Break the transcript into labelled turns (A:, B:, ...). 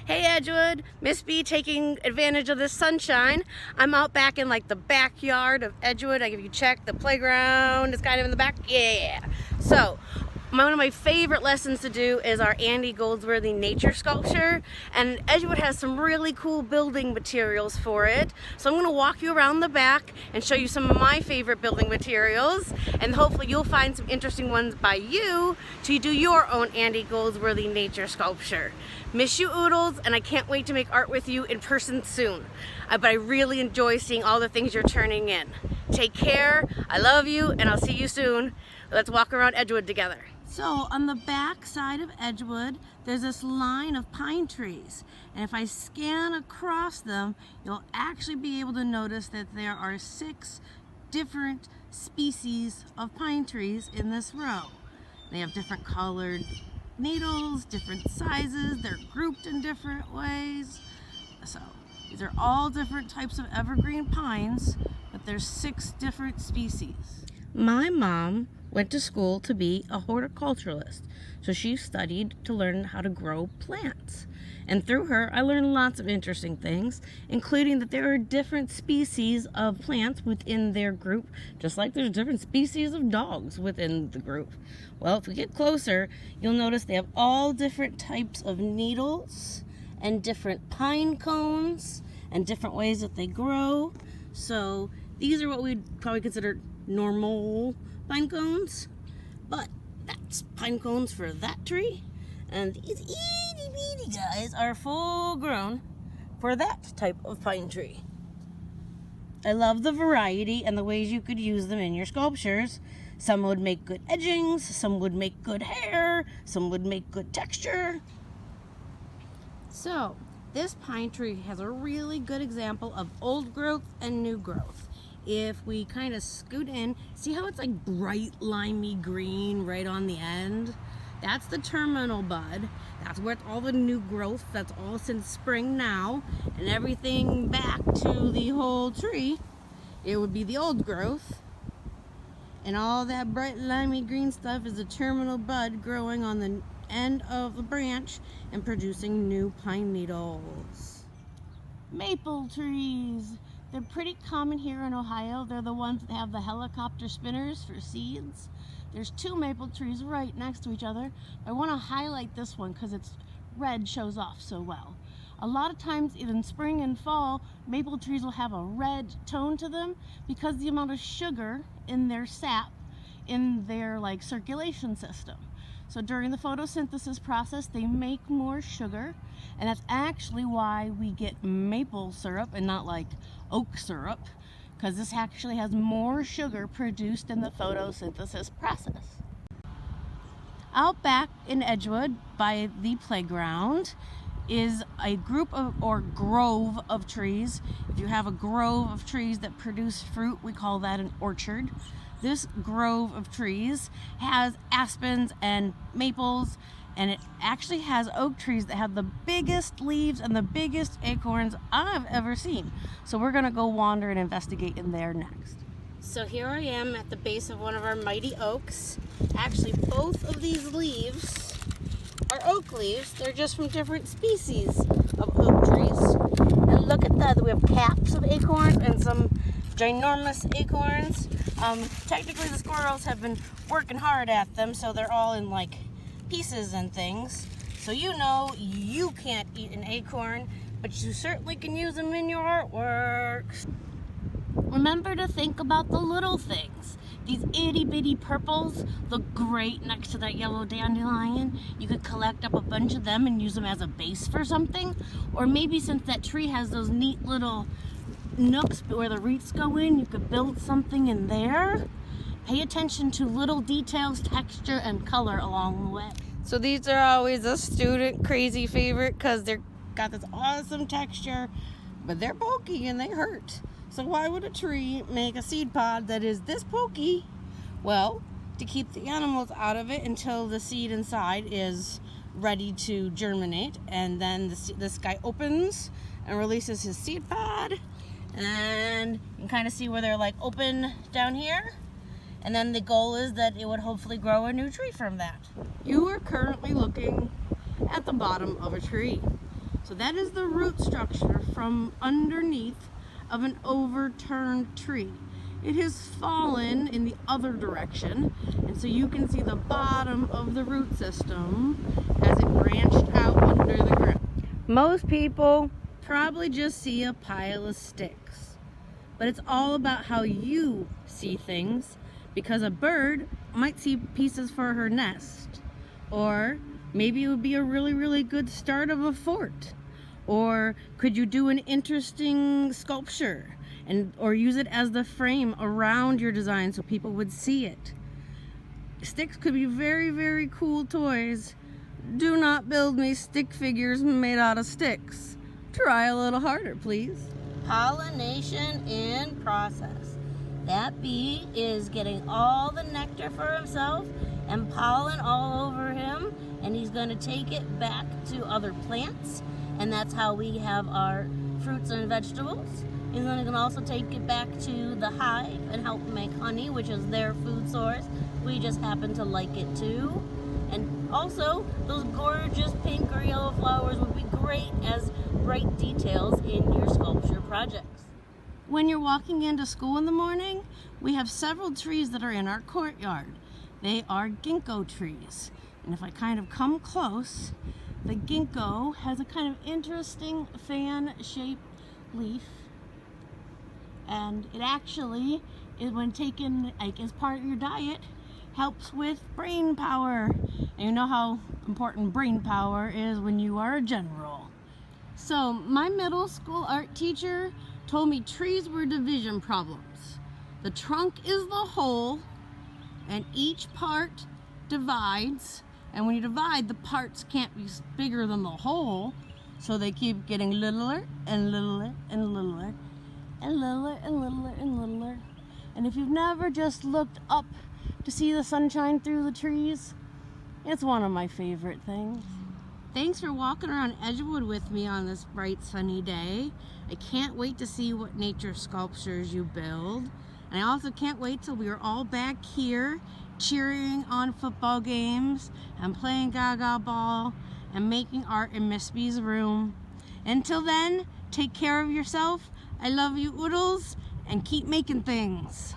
A: Hey Edgewood, Miss B taking advantage of this sunshine. I'm out back in like the backyard of Edgewood. I give you check, the playground is kind of in the back. Yeah. So, one of my favorite lessons to do is our Andy Goldsworthy nature sculpture, and Edgewood has some really cool building materials for it. So I'm going to walk you around the back and show you some of my favorite building materials, and hopefully you'll find some interesting ones by you to do your own Andy Goldsworthy nature sculpture. Miss you oodles, and I can't wait to make art with you in person soon. But I really enjoy seeing all the things you're turning in. Take care, I love you, and I'll see you soon. Let's walk around Edgewood together. So on the back side of Edgewood, there's this line of pine trees. And if I scan across them, you'll actually be able to notice that there are 6 different species of pine trees in this row. They have different colored needles, different sizes, they're grouped in different ways. So these are all different types of evergreen pines, but there's 6 different species. My mom went to school to be a horticulturalist, so she studied to learn how to grow plants. And through her, I learned lots of interesting things, including that there are different species of plants within their group, just like there's different species of dogs within the group. Well, if we get closer, you'll notice they have all different types of needles and different pine cones and different ways that they grow. So these are what we'd probably consider normal pine cones, but that's pine cones for that tree, and these itty bitty guys are full grown for that type of pine tree. I love the variety and the ways you could use them in your sculptures. Some would make good edgings, some would make good hair, some would make good texture. So this pine tree has a really good example of old growth and new growth. If we kind of scoot in, see how it's like bright limey green right on the end? That's the terminal bud. That's where it's all the new growth. That's all since spring now. And everything back to the whole tree, it would be the old growth. And all that bright limey green stuff is the terminal bud growing on the end of the branch and producing new pine needles. Maple trees. They're pretty common here in Ohio. They're the ones that have the helicopter spinners for seeds. There's 2 maple trees right next to each other. I want to highlight this one because its red shows off so well. A lot of times in spring and fall, maple trees will have a red tone to them because the amount of sugar in their sap in their circulation system. So during the photosynthesis process, they make more sugar, and that's actually why we get maple syrup and not like oak syrup, because this actually has more sugar produced in the photosynthesis process. Out back in Edgewood by the playground is a group of, or grove of trees. If you have a grove of trees that produce fruit, we call that an orchard. This grove of trees has aspens and maples, and it actually has oak trees that have the biggest leaves and the biggest acorns I've ever seen. So we're gonna go wander and investigate in there next. So here I am at the base of one of our mighty oaks. Actually, both of these leaves are oak leaves. They're just from different species of oak trees. And look at that, we have caps of acorns and some ginormous acorns. Technically the squirrels have been working hard at them, so they're all in pieces and things. So you know you can't eat an acorn, but you certainly can use them in your artwork. Remember to think about the little things. These itty bitty purples look great next to that yellow dandelion. You could collect up a bunch of them and use them as a base for something. Or maybe since that tree has those neat little nooks where the roots go in, you could build something in there. Pay attention to little details, texture, and color along the way. So these are always a student crazy favorite because they're got this awesome texture, but they're pokey and they hurt. So why would a tree make a seed pod that is this pokey? Well, to keep the animals out of it until the seed inside is ready to germinate, and then this guy opens and releases his seed pod, and you can kind of see where they're open down here. And then the goal is that it would hopefully grow a new tree from that. You are currently looking at the bottom of a tree. So that is the root structure from underneath of an overturned tree. It has fallen in the other direction, and so you can see the bottom of the root system as it branched out under the ground. Most people probably just see a pile of sticks, but it's all about how you see things, because a bird might see pieces for her nest, or maybe it would be a really, really good start of a fort. Or could you do an interesting sculpture or use it as the frame around your design so people would see it? Sticks could be very, very cool toys. Do not build me stick figures made out of sticks. Try a little harder, please. Pollination in process. That bee is getting all the nectar for himself and pollen all over him, and he's going to take it back to other plants, and that's how we have our fruits and vegetables. He's going to also take it back to the hive and help make honey, which is their food source. We just happen to like it too. And also, those gorgeous pink or yellow flowers would be great as bright details in your sculpture projects. When you're walking into school in the morning, we have several trees that are in our courtyard. They are ginkgo trees. And if I kind of come close, the ginkgo has a kind of interesting fan-shaped leaf. And it actually, when taken as part of your diet, helps with brain power. And you know how important brain power is when you are a general. So my middle school art teacher told me trees were division problems. The trunk is the whole, and each part divides. And when you divide, the parts can't be bigger than the whole, so they keep getting littler and littler and littler and littler and littler and littler. And if you've never just looked up to see the sunshine through the trees, it's one of my favorite things. Thanks for walking around Edgewood with me on this bright sunny day. I can't wait to see what nature sculptures you build. And I also can't wait till we are all back here cheering on football games and playing gaga ball and making art in Miss B's room. Until then, take care of yourself. I love you, oodles, and keep making things.